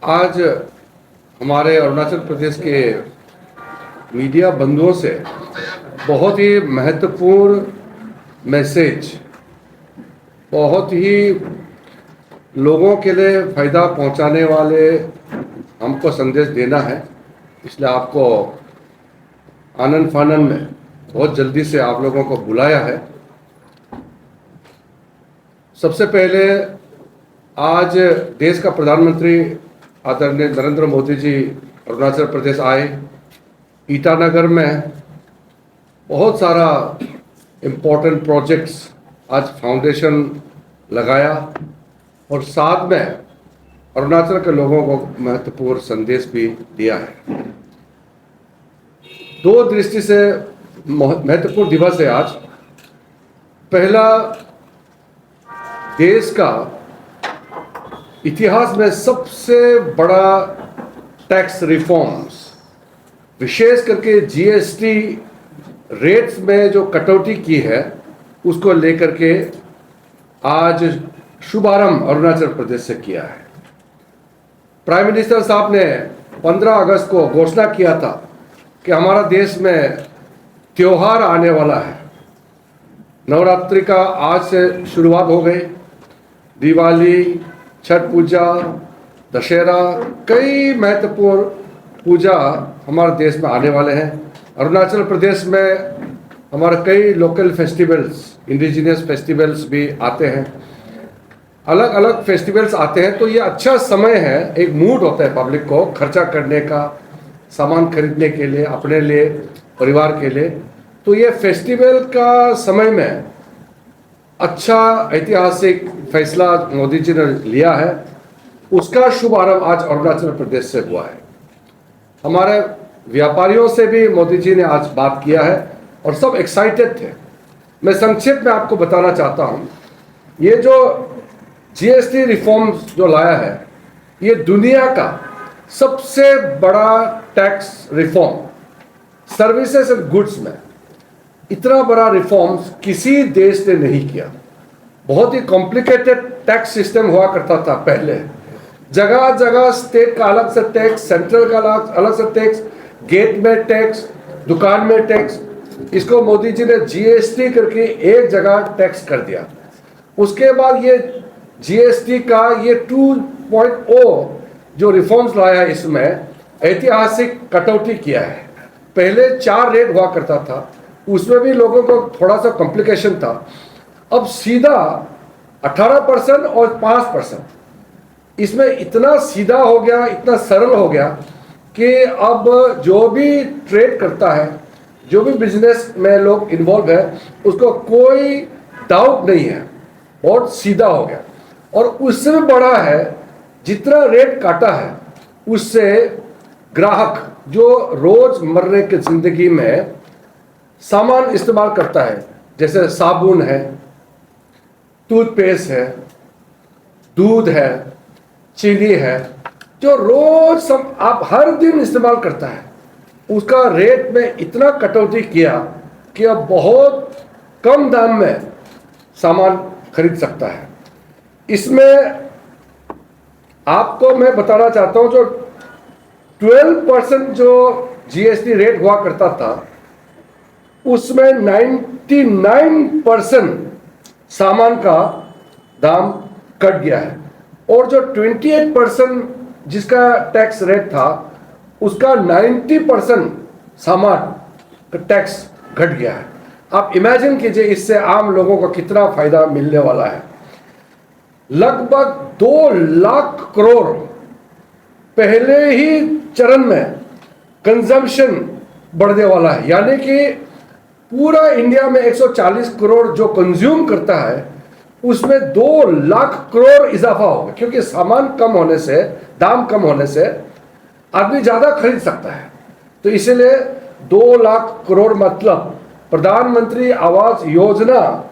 आज हमारे अरुणाचल प्रदेश के मीडिया बंधुओं से बहुत ही महत्वपूर्ण मैसेज, बहुत ही लोगों के लिए फ़ायदा पहुंचाने वाले हमको संदेश देना है। इसलिए आपको आनंद फानन में बहुत जल्दी से आप लोगों को बुलाया है। सबसे पहले आज देश का प्रधानमंत्री आदरणीय नरेंद्र मोदी जी अरुणाचल प्रदेश आए। ईटानगर में बहुत सारा इम्पोर्टेंट प्रोजेक्ट्स आज फाउंडेशन लगाया और साथ में अरुणाचल के लोगों को महत्वपूर्ण संदेश भी दिया है। दो दृष्टि से महत्वपूर्ण दिवस है आज। पहला, देश का इतिहास में सबसे बड़ा टैक्स रिफॉर्म्स, विशेष करके जीएसटी रेट्स में जो कटौती की है उसको लेकर के आज शुभारंभ अरुणाचल प्रदेश से किया है। प्राइम मिनिस्टर साहब ने 15 अगस्त को घोषणा किया था कि हमारा देश में त्योहार आने वाला है। नवरात्रि का आज से शुरुआत हो गई। दिवाली, छठ पूजा, दशहरा, कई महत्वपूर्ण पूजा हमारे देश में आने वाले हैं। अरुणाचल प्रदेश में हमारे कई लोकल फेस्टिवल्स, इंडिजिनियस फेस्टिवल्स भी आते हैं। अलग अलग फेस्टिवल्स आते हैं तो ये अच्छा समय है, एक मूड होता है पब्लिक को खर्चा करने का, सामान खरीदने के लिए, अपने लिए, परिवार के लिए। तो ये फेस्टिवल का समय में अच्छा ऐतिहासिक फैसला मोदी जी ने लिया है, उसका शुभारंभ आज अरुणाचल प्रदेश से हुआ है। हमारे व्यापारियों से भी मोदी जी ने आज बात किया है और सब एक्साइटेड थे। मैं संक्षेप में आपको बताना चाहता हूँ, ये जो जीएसटी रिफॉर्म्स जो लाया है, ये दुनिया का सबसे बड़ा tax reform services and goods में। इतना बड़ा रिफॉर्म्स किसी देश ने नहीं किया। बहुत ही कॉम्प्लिकेटेड टैक्स सिस्टम हुआ करता था पहले। जगह जगह स्टेट का अलग से टैक्स, सेंट्रल का अलग से टैक्स, गेट में टैक्स, दुकान में टैक्स। इसको मोदी जी ने जीएसटी करके एक जगह टैक्स कर दिया। उसके बाद ये जीएसटी का ये 2.0 जो रिफॉर्म्स लाया है, इसमें ऐतिहासिक कटौती किया है। पहले 4 रेट हुआ करता था, उसमें भी लोगों को थोड़ा सा कॉम्प्लिकेशन था। अब सीधा 18% और 5%। इसमें इतना सीधा हो गया, इतना सरल हो गया कि अब जो भी ट्रेड करता है, जो भी बिजनेस में लोग इन्वॉल्व है, उसको कोई डाउट नहीं है, बहुत सीधा हो गया। और उससे भी बड़ा है, जितना रेट काटा है उससे ग्राहक जो रोजमर्रे की जिंदगी में सामान इस्तेमाल करता है, जैसे साबुन है, टूथपेस्ट है, दूध है, चीनी है, जो रोज सब आप हर दिन इस्तेमाल करता है, उसका रेट में इतना कटौती किया कि अब बहुत कम दाम में सामान खरीद सकता है। इसमें आपको मैं बताना चाहता हूं, जो 12% जो जीएसटी रेट हुआ करता था, उसमें 99% सामान का दाम कट गया है। और जो 28% जिसका टैक्स रेट था, उसका 90% सामान का टैक्स घट गया है। आप इमेजिन कीजिए इससे आम लोगों को कितना फायदा मिलने वाला है। लगभग 2 लाख करोड़ पहले ही चरण में कंजम्पशन बढ़ने वाला है। यानी कि पूरा इंडिया में 140 करोड़ जो कंज्यूम करता है, उसमें 2 लाख करोड़ इजाफा होगा, क्योंकि सामान कम होने से, दाम कम होने से आदमी ज्यादा खरीद सकता है। तो इसीलिए 2 लाख करोड़ मतलब प्रधानमंत्री आवास योजना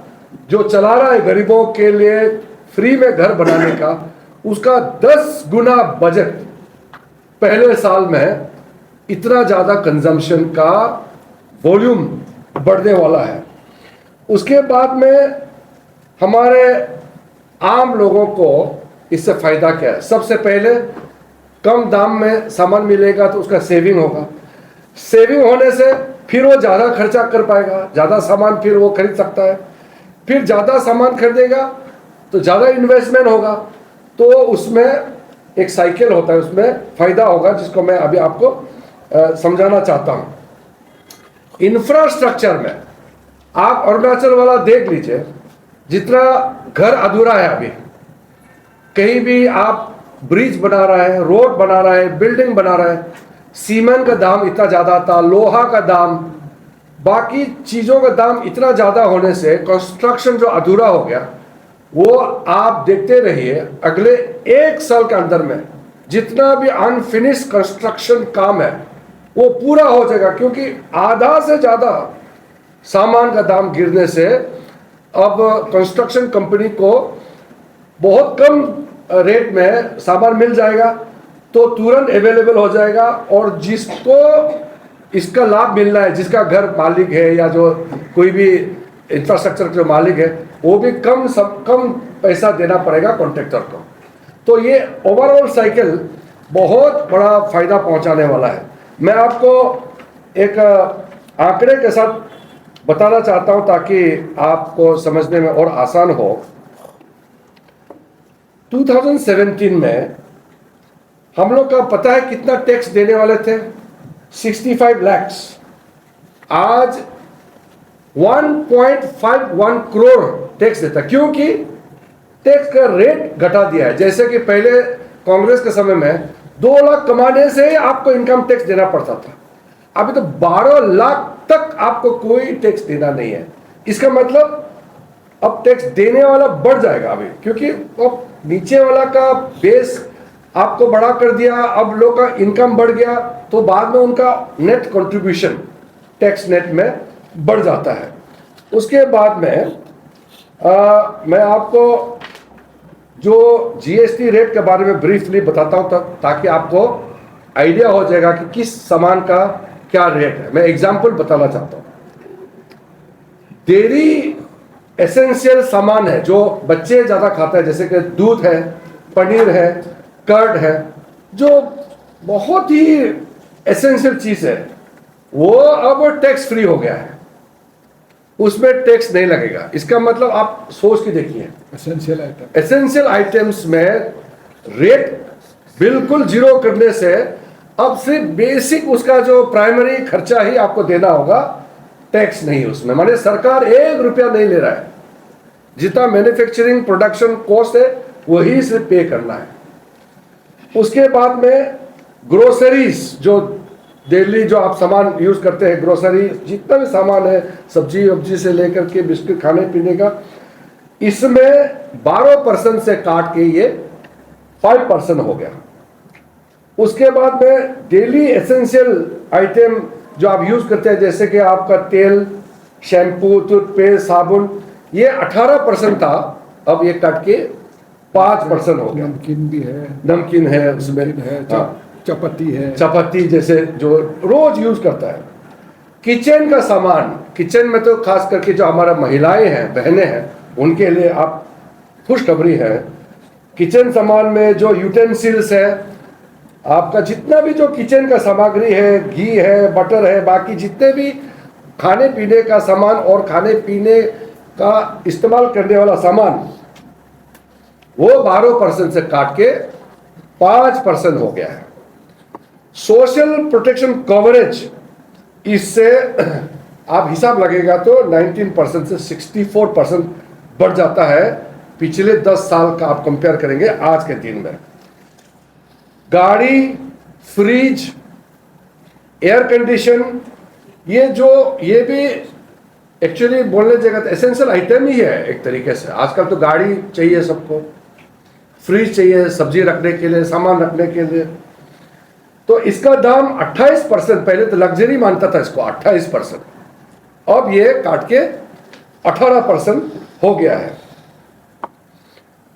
जो चला रहा है गरीबों के लिए फ्री में घर बनाने का, उसका 10 गुना बजट पहले साल में, इतना ज्यादा कंजम्पशन का वॉल्यूम बढ़ने वाला है। उसके बाद में हमारे आम लोगों को इससे फायदा क्या है? सबसे पहले कम दाम में सामान मिलेगा तो उसका सेविंग होगा, सेविंग होने से फिर वो ज़्यादा खर्चा कर पाएगा, ज़्यादा सामान फिर वो खरीद सकता है, फिर ज़्यादा सामान खरीदेगा तो ज़्यादा इन्वेस्टमेंट होगा, तो उसमें एक साइकिल होता है, उसमें फ़ायदा होगा, जिसको मैं अभी आपको समझाना चाहता हूँ। इंफ्रास्ट्रक्चर में आप अरुणाचल वाला देख लीजिए, जितना घर अधूरा है अभी, कहीं भी आप ब्रिज बना रहा है, रोड बना रहा है, बिल्डिंग बना रहा है, सीमेंट का दाम इतना ज़्यादा था, लोहा का दाम, बाकी चीज़ों का दाम इतना ज़्यादा होने से कंस्ट्रक्शन जो अधूरा हो गया, वो आप देखते रहिए अगले 1 साल के अंदर में जितना भी अनफिनिश कंस्ट्रक्शन काम है वो पूरा हो जाएगा, क्योंकि आधा से ज़्यादा सामान का दाम गिरने से अब कंस्ट्रक्शन कंपनी को बहुत कम रेट में सामान मिल जाएगा, तो तुरंत अवेलेबल हो जाएगा, और जिसको इसका लाभ मिलना है, जिसका घर मालिक है या जो कोई भी इंफ्रास्ट्रक्चर के जो मालिक है, वो भी कम पैसा देना पड़ेगा कॉन्ट्रैक्टर को। तो ये ओवरऑल साइकिल बहुत बड़ा फायदा पहुंचाने वाला है। मैं आपको एक आंकड़े के साथ बताना चाहता हूं ताकि आपको समझने में और आसान हो। 2017 में हम लोग का पता है कितना टैक्स देने वाले थे? 65 लाख। आज 1.51 करोड़ टैक्स देता, क्योंकि टैक्स का रेट घटा दिया है। जैसे कि पहले कांग्रेस के समय में 2 लाख कमाने से ही आपको इनकम टैक्स देना पड़ता था, अभी तो 12 लाख तक आपको कोई टैक्स देना नहीं है। इसका मतलब अब टैक्स देने वाला बढ़ जाएगा अभी, क्योंकि अब नीचे वाला का बेस आपको बड़ा कर दिया, अब लोग का इनकम बढ़ गया, तो बाद में उनका नेट कंट्रीब्यूशन टैक्स नेट में बढ़ जाता है। उसके बाद में मैं आपको जो जीएसटी रेट के बारे में ब्रीफली बताता हूं ताकि आपको आइडिया हो जाएगा कि किस सामान का क्या रेट है। मैं एग्जांपल बताना चाहता हूं। डेयरी एसेंशियल सामान है जो बच्चे ज़्यादा खाते हैं, जैसे कि दूध है, पनीर है, कर्ड है, जो बहुत ही एसेंशियल चीज़ है, वो अब टैक्स फ्री हो गया है, उसमें टैक्स नहीं लगेगा। इसका मतलब आप सोच के देखिए, एसेंशियल आइटम्स में रेट बिल्कुल जीरो करने से अब सिर्फ बेसिक उसका जो प्राइमरी खर्चा ही आपको देना होगा, टैक्स नहीं उसमें। माने सरकार 1 रुपया नहीं ले रहा है, जितना मैन्युफैक्चरिंग प्रोडक्शन कॉस्ट है वही सिर्फ पे करना है। उसके बाद में ग्रोसरीज, जो डेली जो आप सामान यूज करते हैं, ग्रोसरी जितना भी सामान है, सब्जी वब्जी से लेकर के बिस्किट खाने पीने का, इसमें 12% से काट के ये 5% हो गया। उसके बाद में डेली एसेंशियल आइटम जो आप यूज करते हैं, जैसे कि आपका तेल, शैम्पू, टूथपेस्ट, साबुन, ये 18% था, अब ये कट के 5% हो गया। नमकीन भी है, नमकीन है, उसमें है, चपाती है, चपाती जैसे जो रोज यूज करता है। किचन का सामान, किचन में तो खास करके जो हमारा महिलाएं हैं, बहनें हैं, उनके लिए आप खुशखबरी है। किचन सामान में जो यूटेंसिल्स है, आपका जितना भी जो किचन का सामग्री है, घी है, बटर है, बाकी जितने भी खाने पीने का सामान और खाने पीने का इस्तेमाल करने वाला सामान, वो 12% से काट के 5% हो गया है। सोशल प्रोटेक्शन कवरेज, इससे आप हिसाब लगेगा तो 19% से 64% बढ़ जाता है पिछले 10 साल का आप कंपेयर करेंगे आज के दिन में। गाड़ी, फ्रिज, एयर कंडीशन, ये भी एक्चुअली बोलने जगह तो एसेंशियल आइटम ही है एक तरीके से। आजकल तो गाड़ी चाहिए सबको, फ्रिज चाहिए सब्जी रखने के लिए, सामान रखने के लिए। तो इसका दाम 28%, पहले तो लग्जरी मानता था इसको 28%, अब ये काट के 18% हो गया है।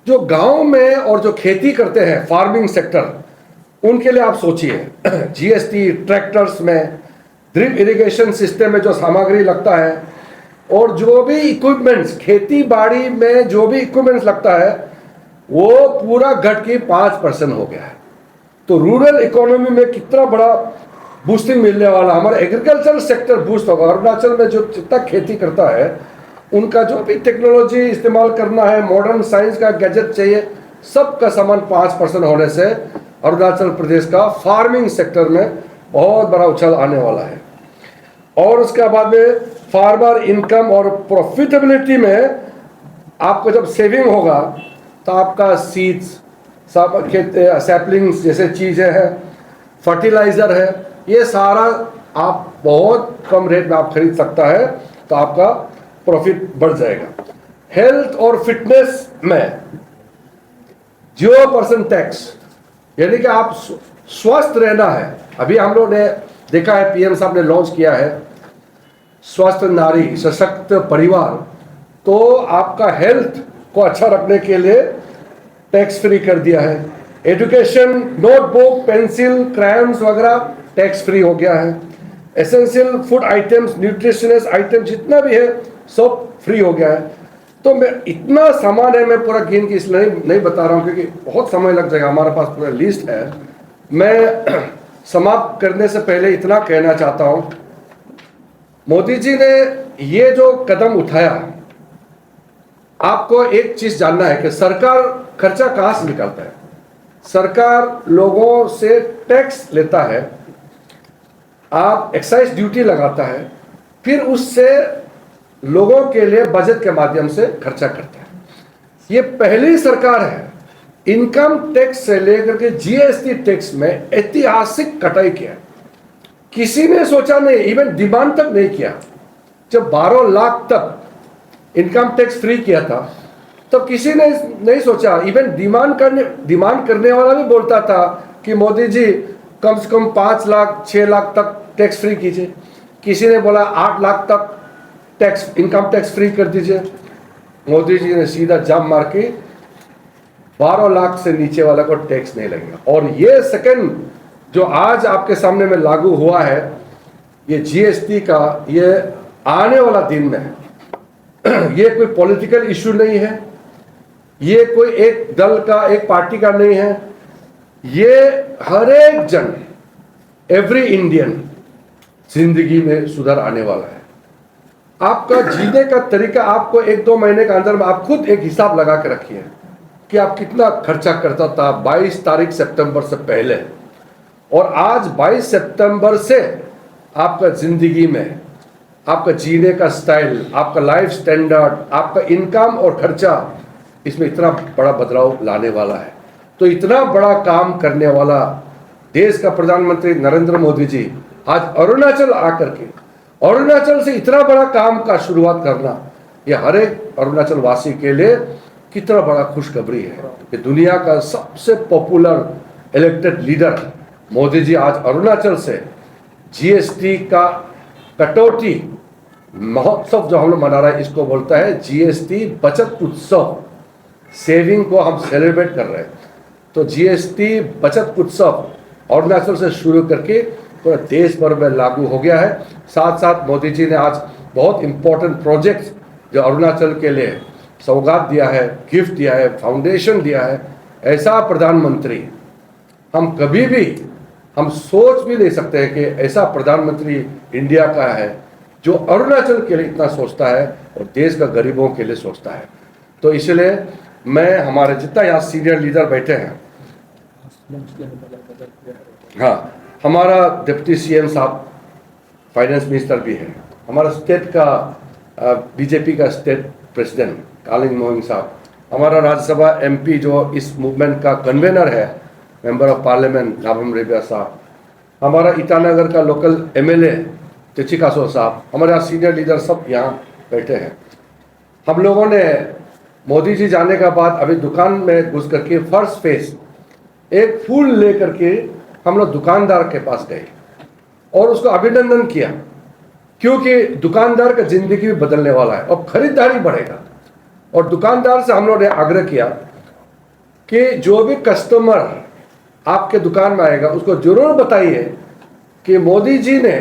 जो गांव में और जो खेती करते हैं, फार्मिंग सेक्टर, उनके लिए आप सोचिए, जीएसटी ट्रैक्टर्स में, ड्रिप इरिगेशन सिस्टम में जो सामग्री लगता है, और जो भी इक्विपमेंट्स, खेती बाड़ी में जो भी इक्विपमेंट्स लगता है, वो पूरा घट के 5% हो गया है। तो रूरल इकोनॉमी में कितना बड़ा बूस्टिंग मिलने वाला, हमारा एग्रीकल्चर सेक्टर बूस्ट होगा। अरुणाचल में जो जितना खेती करता है उनका जो भी टेक्नोलॉजी इस्तेमाल करना है, मॉडर्न साइंस का गैजेट चाहिए, सबका सामान 5% होने से अरुणाचल प्रदेश का फार्मिंग सेक्टर में बहुत बड़ा उछाल आने वाला है। और उसके बाद में फार्मर इनकम और प्रॉफिटेबिलिटी में आपको जब सेविंग होगा तो आपका सीड्स, सैपलिंग्स जैसे चीज़ें हैं, फर्टिलाइज़र है, ये सारा आप बहुत कम रेट में आप खरीद सकता है, तो आपका प्रॉफिट बढ़ जाएगा। हेल्थ और फिटनेस में 0% टैक्स, यानी कि आप स्वस्थ रहना है। अभी हम लोग ने देखा है, पीएम साहब ने लॉन्च किया है स्वस्थ नारी सशक्त परिवार, तो आपका हेल्थ को अच्छा रखने के लिए टैक्स फ्री कर दिया है। एजुकेशन, नोटबुक, पेंसिल, क्रायन्स वगैरह टैक्स फ्री हो गया है। Essential food items, nutritious item जितना भी है सब फ्री हो गया है। तो मैं इतना सामान है, मैं पूरा गिन के इसलिए नहीं बता रहा हूँ क्योंकि बहुत समय लग जाएगा, हमारे पास पूरा लिस्ट है। मैं समाप्त करने से पहले इतना कहना चाहता हूँ, मोदी जी ने ये जो कदम उठाया, आपको एक चीज जानना है कि सरकार खर्चा कहां से निकालता है। सरकार लोगों से टैक्स लेता है, आप एक्साइज ड्यूटी लगाता है, फिर उससे लोगों के लिए बजट के माध्यम से खर्चा करता है। ये पहली सरकार है इनकम टैक्स से लेकर के जीएसटी टैक्स में ऐतिहासिक कटाई किया। किसी ने सोचा नहीं, इवन डिमांड तक नहीं किया। जब 12 लाख तक इनकम टैक्स फ्री किया था तब किसी ने नहीं सोचा, इवन डिमांड करने वाला भी बोलता था कि मोदी जी कम से कम 5 लाख 6 लाख तक टैक्स फ्री कीजिए। किसी ने बोला 8 लाख तक टैक्स, इनकम टैक्स फ्री कर दीजिए। मोदी जी ने सीधा जाम मार के 12 लाख से नीचे वाला को टैक्स नहीं लगेगा। और ये सेकंड जो आज आपके सामने में लागू हुआ है, ये जीएसटी का, ये आने वाला दिन में है। ये कोई पॉलिटिकल इशू नहीं है, ये कोई एक दल का, एक पार्टी का नहीं है, ये हर एक जन, एवरी इंडियन जिंदगी में सुधार आने वाला है। आपका जीने का तरीका, आपको 1-2 महीने के अंदर में आप खुद एक हिसाब लगा के रखिए कि आप कितना खर्चा करता था 22 तारीख सितंबर से पहले, और आज 22 सितंबर से आपका जिंदगी में आपका जीने का स्टाइल, आपका लाइफ स्टैंडर्ड, आपका इनकम और खर्चा, इसमें इतना बड़ा बदलाव लाने वाला है। तो इतना बड़ा काम करने वाला देश का प्रधानमंत्री नरेंद्र मोदी जी आज अरुणाचल आकर के, अरुणाचल से इतना बड़ा काम का शुरुआत करना, ये हर एक अरुणाचल वासी के लिए कितना बड़ा खुशखबरी है कि दुनिया का सबसे popular elected leader Modi ji आज अरुणाचल से जीएसटी का कटौती महोत्सव जो हम लोग मना रहे हैं, इसको बोलता है जीएसटी बचत उत्सव। सेविंग को हम सेलिब्रेट कर रहे हैं, तो जीएसटी बचत उत्सव अरुणाचल से शुरू करके पूरा देश भर में लागू हो गया है। साथ साथ मोदी जी ने आज बहुत इंपॉर्टेंट प्रोजेक्ट्स जो अरुणाचल के लिए सौगात दिया है, गिफ्ट दिया है, फाउंडेशन दिया है। ऐसा प्रधानमंत्री हम कभी भी हम सोच भी नहीं सकते हैं कि ऐसा प्रधानमंत्री इंडिया का है जो अरुणाचल के लिए इतना सोचता है और देश का गरीबों के लिए सोचता है। तो इसलिए मैं, हमारे जितना यहाँ सीनियर लीडर बैठे हैं, हाँ, हमारा डिप्टी सीएम साहब फाइनेंस मिनिस्टर भी है, हमारा स्टेट का बीजेपी का स्टेट प्रेसिडेंट कालिंग मोइंग साहब, हमारा राज्यसभा एमपी जो इस मूवमेंट का कन्वेनर है member of parliament Nabam Rebia साहब, हमारा ईटानगर का लोकल एमएलए तिचिकासो साहब, हमारे यहाँ सीनियर लीडर सब यहाँ बैठे हैं। हम लोगों ने मोदी जी जाने के बाद अभी दुकान में घुस करके फर्स्ट फेस एक फूल लेकर के हम लोग दुकानदार के पास गए और उसको अभिनंदन किया, क्योंकि दुकानदार का जिंदगी भी बदलने वाला है और खरीदारी बढ़ेगा। और दुकानदार से हम लोगों ने आग्रह किया कि जो भी कस्टमर आपके दुकान में आएगा उसको जरूर बताइए कि मोदी जी ने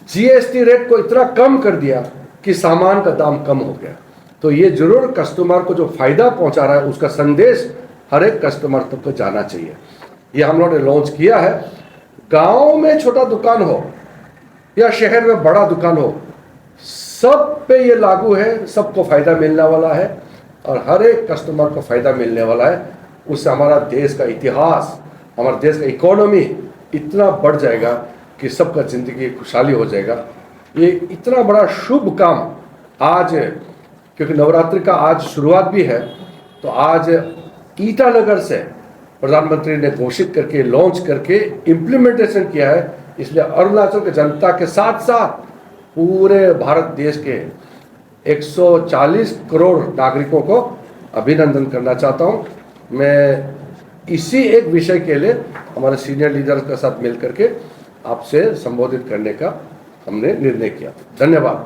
जीएसटी रेट को इतना कम कर दिया कि सामान का दाम कम हो गया। तो ये जरूर कस्टमर को जो फायदा पहुंचा रहा है उसका संदेश हर एक कस्टमर तक को जाना चाहिए। ये हम लोगों ने लॉन्च किया है। गांव में छोटा दुकान हो या शहर में बड़ा दुकान हो, सब पे ये लागू है, सबको फायदा मिलने वाला है और हर एक कस्टमर को फायदा मिलने वाला है। उससे हमारा देश का इतिहास, हमारे देश का इकोनॉमी इतना बढ़ जाएगा कि सबका जिंदगी खुशहाली हो जाएगा। ये इतना बड़ा शुभ काम आज, क्योंकि नवरात्रि का आज शुरुआत भी है, तो आज ईटानगर से प्रधानमंत्री ने घोषित करके, लॉन्च करके इम्प्लीमेंटेशन किया है। इसलिए अरुणाचल के जनता के साथ साथ पूरे भारत देश के 140 करोड़ नागरिकों को अभिनंदन करना चाहता हूं। मैं इसी एक विषय के लिए हमारे सीनियर लीडर्स के साथ मिल करके आपसे संबोधित करने का हमने निर्णय किया। धन्यवाद।